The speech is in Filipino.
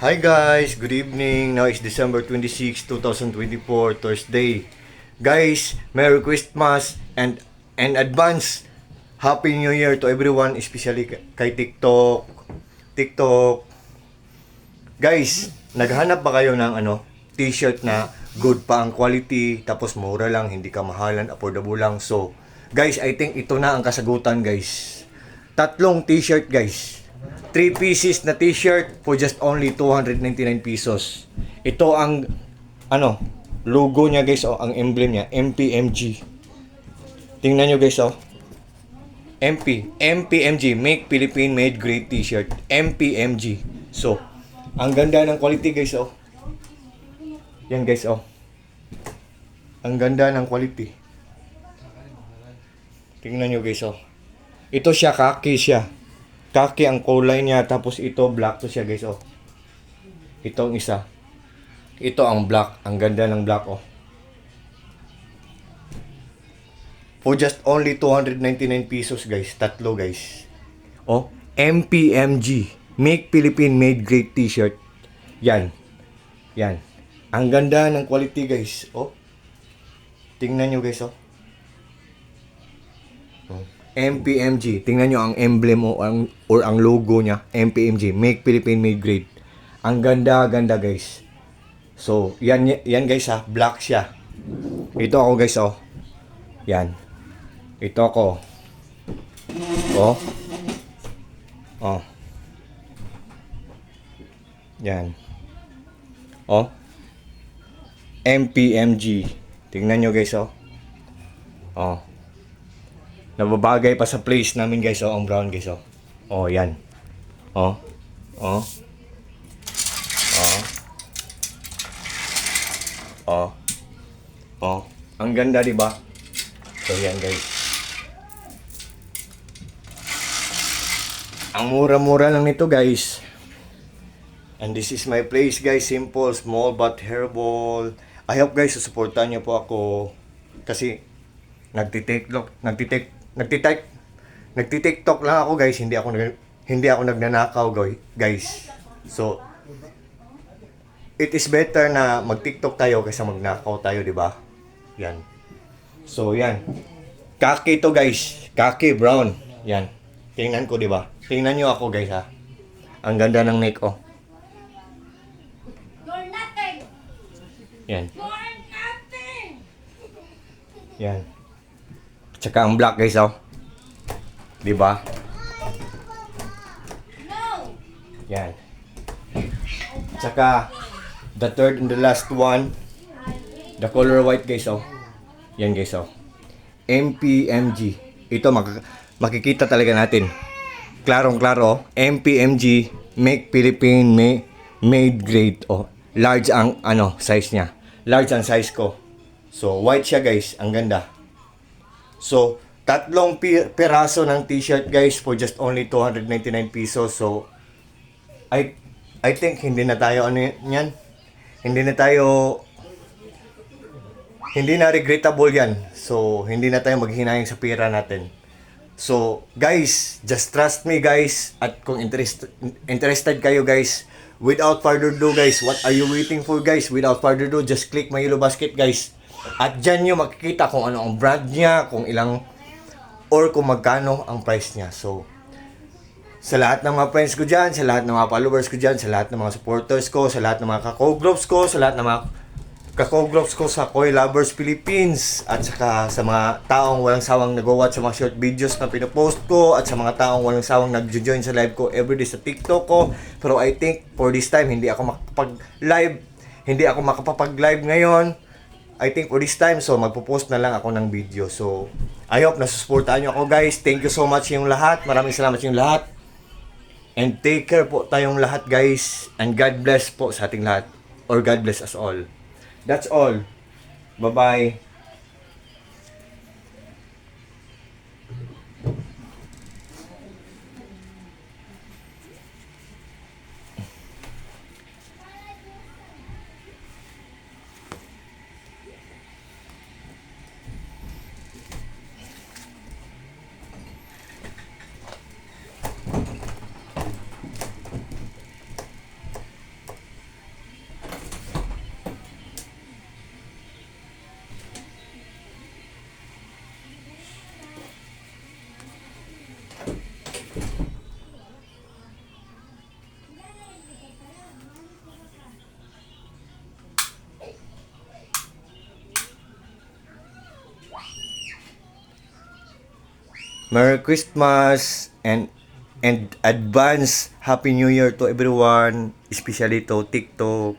Hi guys, good evening. Now is December 26, 2024, Thursday. Guys, Merry Christmas and advance Happy New Year to everyone, especially kay TikTok. Guys, naghanap ba kayo ng t-shirt na good pa ang quality, tapos mura lang, hindi ka mahalan, affordable lang. So, guys, I think ito na ang kasagutan, guys. Tatlong t-shirt, guys. 3 pieces na t-shirt for just only 299 pesos. Ito ang logo niya, guys, ang emblem niya, MPMG. Tingnan niyo, guys, MPMG, Make Philippine Made Great T-shirt. MPMG. So, ang ganda ng quality, guys, Yan, guys, Ang ganda ng quality. Tingnan niyo, guys, Ito siya, kaki siya. Kaki ang kulay niya, tapos ito black to siya, guys, Ito ang isa. Ito ang black. Ang ganda ng black, For just only 299 pesos, guys. Tatlo, guys. MPMG. Make Philippine Made Great T-shirt. Yan. Yan. Ang ganda ng quality, guys. Tingnan nyo, guys, MPMG. Tingnan nyo ang emblem or ang logo niya. MPMG. Make Philippine Made Great. Ang ganda, guys. So, yan guys, black siya. Ito ako, guys, Yan. Ito ako. Yan. MPMG. Tingnan nyo, guys, Nababagay pa sa place namin, guys, ang brown, guys, yan. Ang ganda, di ba? So, yan, guys. Ang mura-mura lang nito, guys. And this is my place, guys. Simple, small but herbal. I hope, guys, susuportahan niyo po ako. Kasi nagti-TikTok lang ako, guys. Hindi ako nagnanakaw, guys. So, it is better na mag-TikTok tayo kaysa magnakaw tayo, di ba? Yan. So, yan. Kaki to, guys. Kaki brown. Yan. Tingnan ko, di ba? Tingnan nyo ako, guys, Ang ganda ng neck, You're nothing. Yan. You're nothing. Yan. Tsaka ang black, guys, Di ba? No. Yan. Tsaka the third and the last one, the color white, guys, Yan, guys, MPMG. Ito makikita talaga natin. Klarong-klaro, MPMG, Make Philippine Made Great. Large ang size niya. Large ang size ko. So, white siya, guys. Ang ganda. So, tatlong peraso ng t-shirt, guys, for just only 299 pesos. So, I think hindi na tayo yan. Hindi na regrettable yan. So, hindi na tayo maghinayang sa pera natin. So, guys, just trust me, guys. At kung interested kayo, guys, without further ado, guys, what are you waiting for, guys? Without further ado, just click my yellow basket, guys. At dyan nyo makikita kung ano ang brand niya, kung magkano ang price niya. So, sa lahat ng mga friends ko dyan, sa lahat ng mga followers ko dyan, sa lahat ng mga supporters ko, sa lahat ng mga kako-groups ko, sa lahat ng mga kako-groups ko sa Koi Lovers Philippines, at saka sa mga taong walang sawang nag-watch sa mga short videos na pinopost ko, at sa mga taong walang sawang nag-join sa live ko everyday sa TikTok ko. Pero I think for this time hindi ako makapapag-live ngayon. I think for this time, so magpo-post na lang ako ng video. So I hope nasusuportahan niyo ako, guys. Thank you so much yung lahat. Maraming salamat yung lahat. And take care po tayong lahat, guys. And God bless po sa ating lahat. Or God bless us all. That's all. Bye-bye. Merry Christmas and advance Happy New Year to everyone, especially to TikTok.